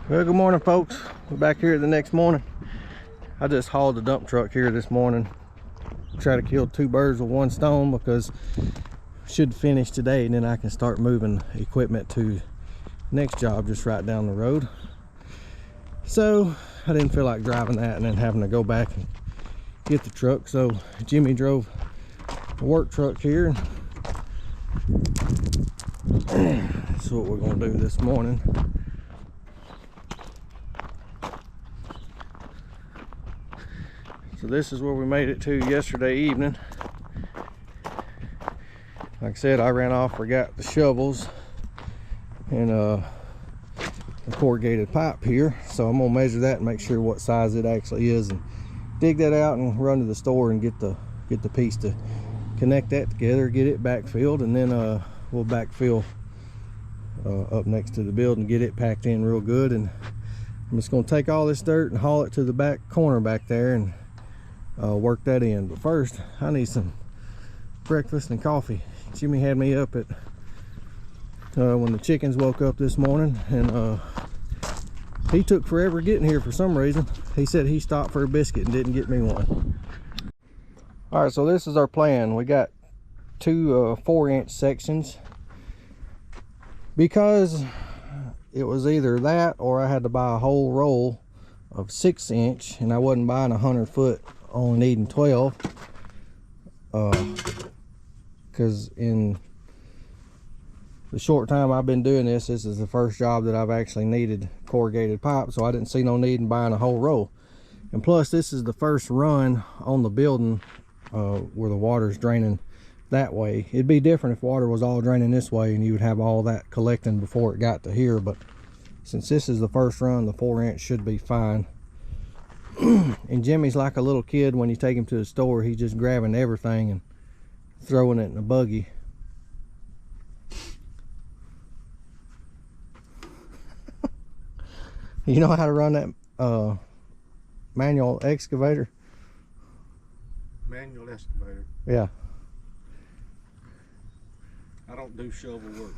Well, good morning, folks. We're back here the next morning. I just hauled the dump truck here this morning. Try to kill two birds with one stone, because should finish today and then I can start moving equipment to next job just right down the road. So I didn't feel like driving that and then having to go back and get the truck. So Jimmy drove the work truck here. That's what we're gonna do this morning. So this is where we made it to yesterday evening. Like I said, I ran off, forgot the shovels and the corrugated pipe here. So I'm gonna measure that and make sure what size it actually is, and dig that out and run to the store and get the piece to connect that together, get it backfilled, and then we'll backfill up next to the building, get it packed in real good. And I'm just gonna take all this dirt and haul it to the back corner back there and work that in. But first I need some breakfast and coffee. Jimmy had me up at when the chickens woke up this morning, and he took forever getting here for some reason. He said he stopped for a biscuit and didn't get me one. All right, so this is our plan. We got two 4-inch sections, because it was either that or I had to buy a whole roll of 6-inch, and I wasn't buying 100 foot, only needing 12, because in the short time I've been doing this is the first job that I've actually needed corrugated pipe, so I didn't see no need in buying a whole roll. And plus, this is the first run on the building where the water's draining that way. It'd be different if water was all draining this way and you would have all that collecting before it got to here, but since this is the first run, the 4-inch should be fine. And Jimmy's like a little kid. When you take him to the store, he's just grabbing everything and throwing it in a buggy. You know how to run that manual excavator? Manual excavator? Yeah. I don't do shovel work.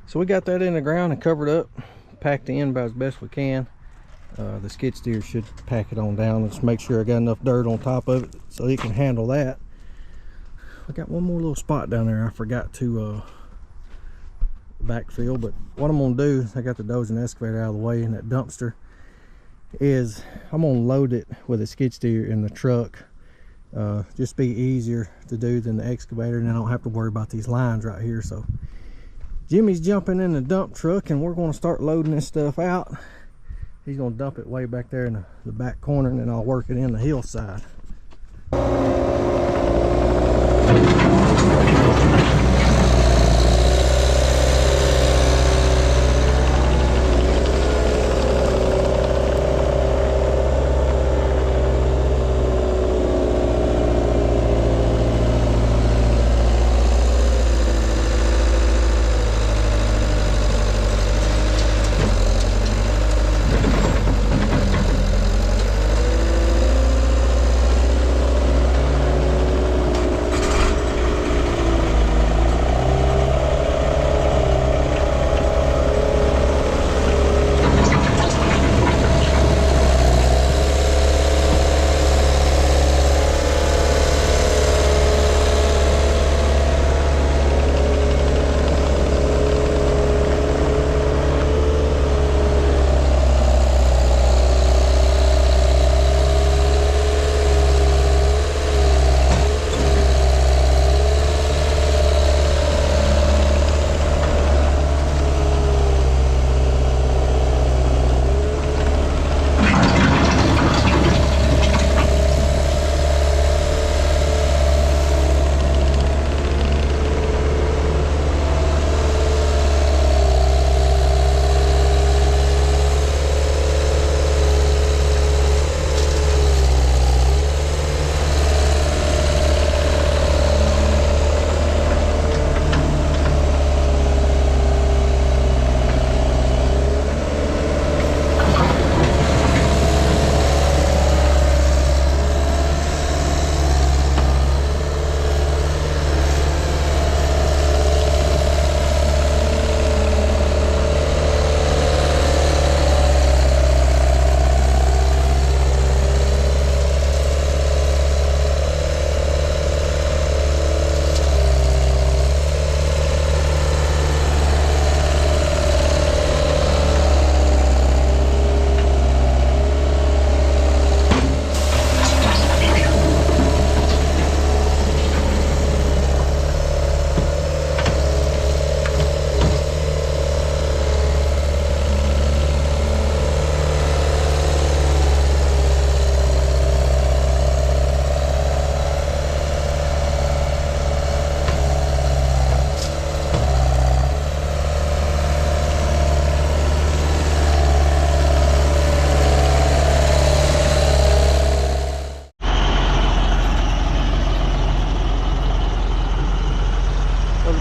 So we got that in the ground and covered up, packed in about as best we can. The skid steer should pack it on down. Let's make sure I got enough dirt on top of it so it can handle that. I got one more little spot down there I forgot to backfill, but what I'm gonna do is, I got the dozer and excavator out of the way, and that dumpster is, I'm gonna load it with a skid steer in the truck. Just be easier to do than the excavator, and I don't have to worry about these lines right here. So Jimmy's jumping in the dump truck and we're going to start loading this stuff out. He's going to dump it way back there in the back corner, and then I'll work it in the hillside.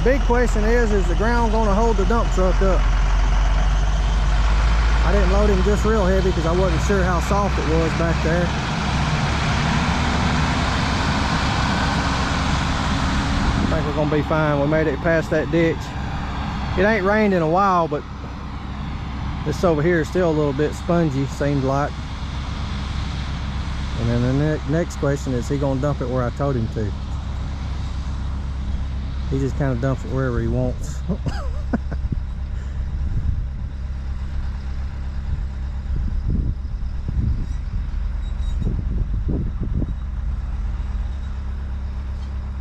Big question is the ground going to hold the dump truck up? I didn't load him just real heavy because I wasn't sure how soft it was back there. I think we're going to be fine. We made it past that ditch. It ain't rained in a while, but this over here is still a little bit spongy, seems like. And then the next question is he going to dump it where I told him to? He just kind of dumps it wherever he wants.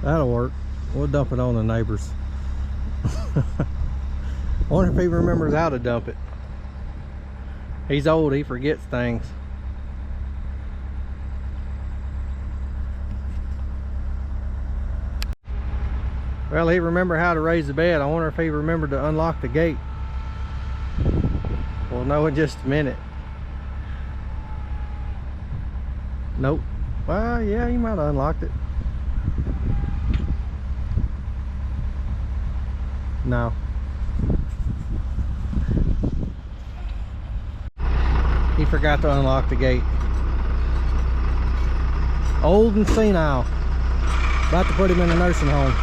That'll work. We'll dump it on the neighbors. I wonder if he remembers how to dump it. He's old, he forgets things. Well, he remembered how to raise the bed. I wonder if he remembered to unlock the gate. We'll know in just a minute. Nope. Well, yeah, he might have unlocked it. No. He forgot to unlock the gate. Old and senile. About to put him in a nursing home.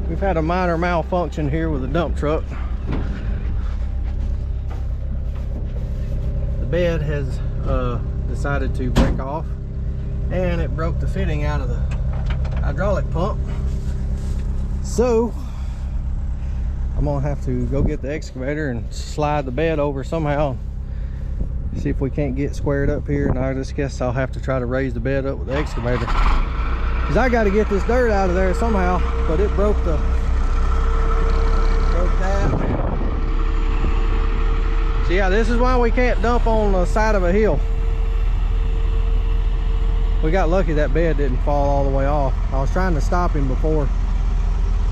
We've had a minor malfunction here with the dump truck. The bed has decided to break off, and it broke the fitting out of the hydraulic pump. So I'm gonna have to go get the excavator and slide the bed over somehow, see if we can't get squared up here. And I just guess I'll have to try to raise the bed up with the excavator, because I got to get this dirt out of there somehow. But it broke that. So yeah, this is why we can't dump on the side of a hill. We got lucky that bed didn't fall all the way off. I was trying to stop him before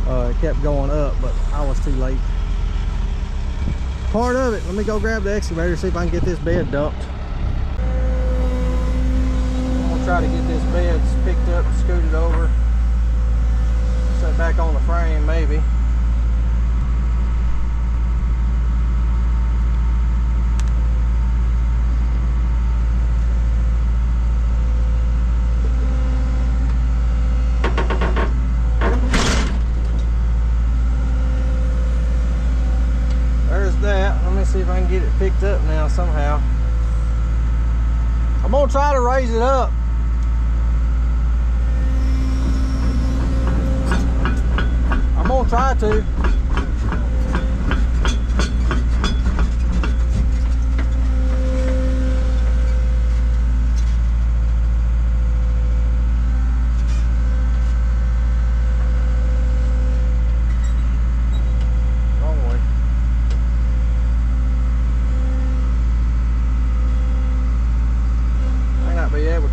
it kept going up, but I was too late. Part of it. Let me go grab the excavator, see if I can get this bed dumped. I'm gonna try to get this bed picked up, scooted over, set back on the frame maybe. See if I can get it picked up now somehow. I'm gonna try to raise it up. I'm gonna try to.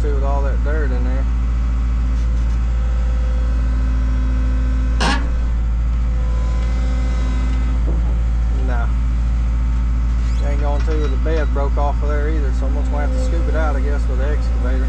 With all that dirt in there. No. Ain't going to. The bed broke off of there either, so I'm just going to have to scoop it out, I guess, with the excavator.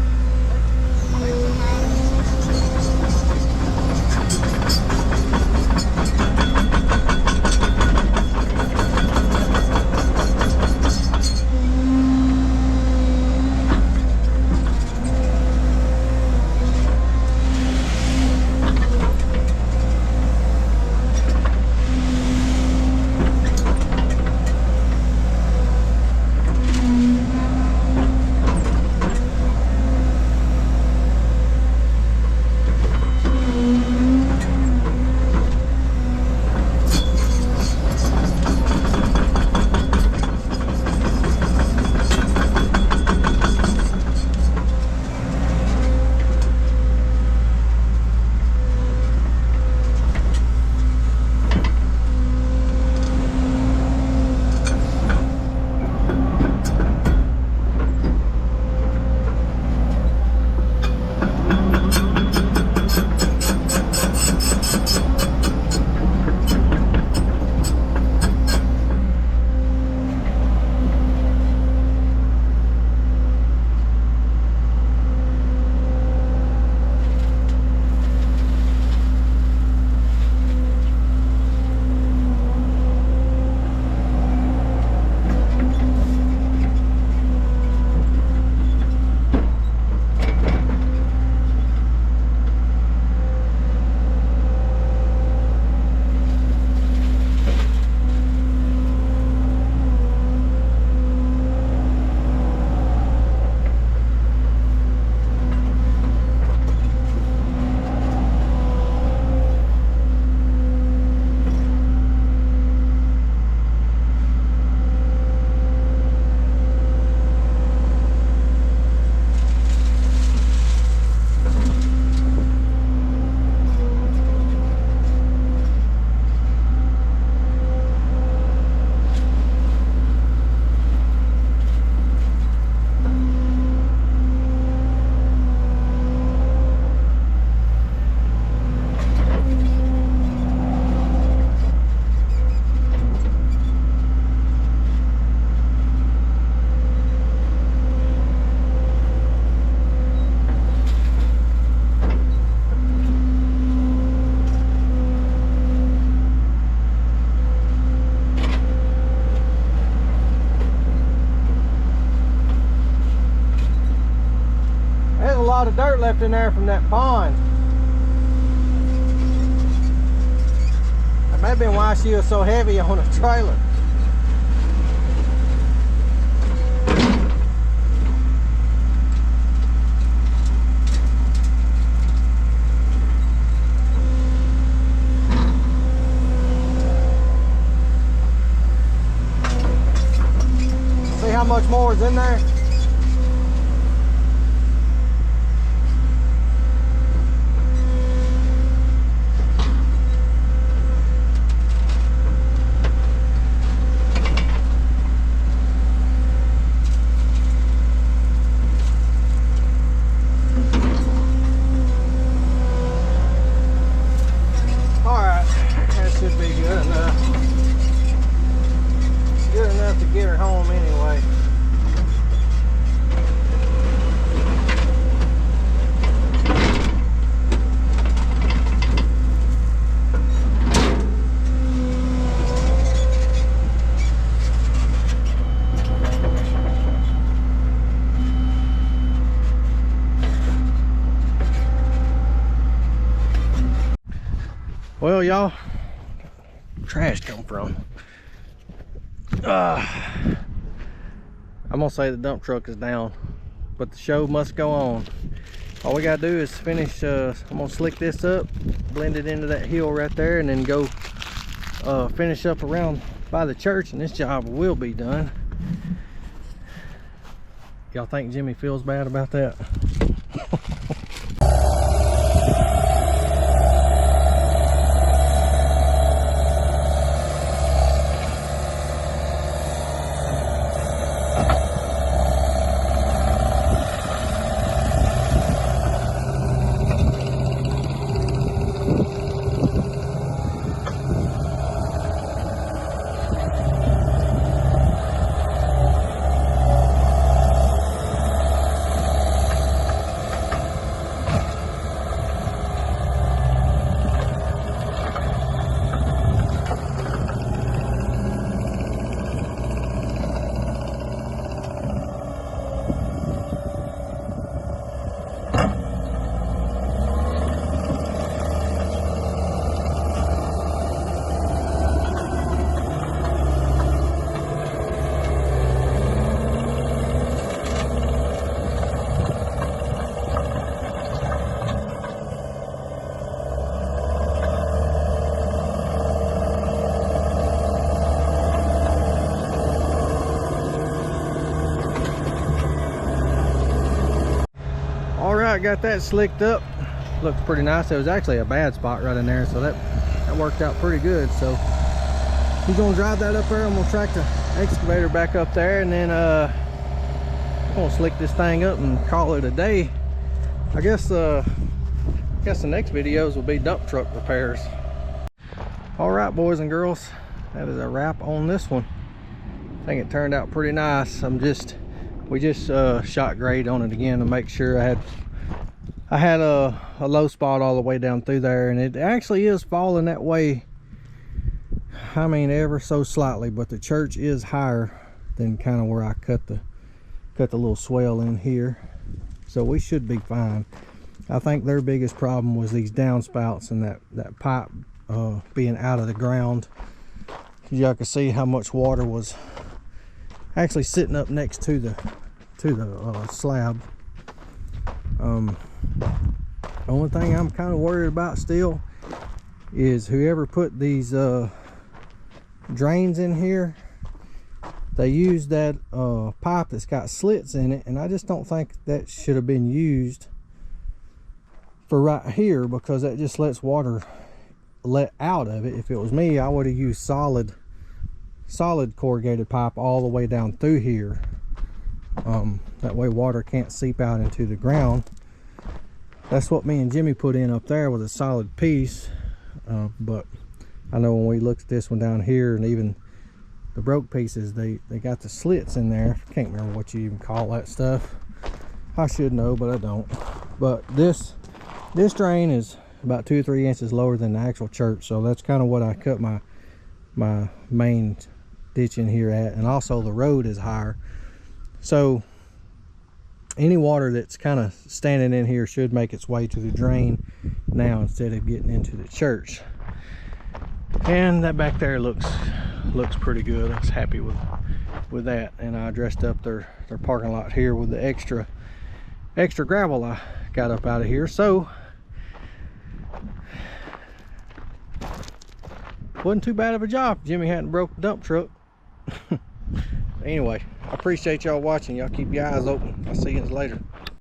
lot of dirt left in there from that pond. That'd been why she was so heavy on the trailer. See how much more is in there? Get her home anyway. Well, y'all, trash come from. I'm gonna say the dump truck is down, but the show must go on. All we gotta do is finish. I'm gonna slick this up, blend it into that hill right there, and then go finish up around by the church, and this job will be done. Y'all think Jimmy feels bad about that? Got that slicked up. Looks pretty nice. It was actually a bad spot right in there, so that worked out pretty good. So he's gonna drive that up there. I'm gonna track the excavator back up there, and then I'm gonna slick this thing up and call it a day. I guess the next videos will be dump truck repairs. All right, boys and girls, that is a wrap on this one. I think it turned out pretty nice. We just shot grade on it again to make sure I had a low spot all the way down through there, and it actually is falling that way. I mean, ever so slightly, but the church is higher than kind of where I cut the little swell in here, so we should be fine. I think their biggest problem was these downspouts and that pipe being out of the ground. Y'all can see how much water was actually sitting up next to the slab. The only thing I'm kind of worried about still is whoever put these drains in here, they used that pipe that's got slits in it, and I just don't think that should have been used for right here, because that just lets water let out of it. If it was me, I would have used solid corrugated pipe all the way down through here. That way water can't seep out into the ground. That's what me and Jimmy put in up there, was a solid piece. But I know when we looked at this one down here, and even the broke pieces, they got the slits in there. Can't remember what you even call that stuff. I should know, but I don't. But this drain is about 2 or 3 inches lower than the actual church, so that's kind of what I cut my main ditch in here at. And also the road is higher, so any water that's kind of standing in here should make its way to the drain now instead of getting into the church. And that back there looks pretty good. I was happy with that. And I dressed up their parking lot here with the extra gravel I got up out of here. So wasn't too bad of a job. Jimmy hadn't broke the dump truck. Anyway, I appreciate y'all watching. Y'all keep your eyes open. I'll see you later.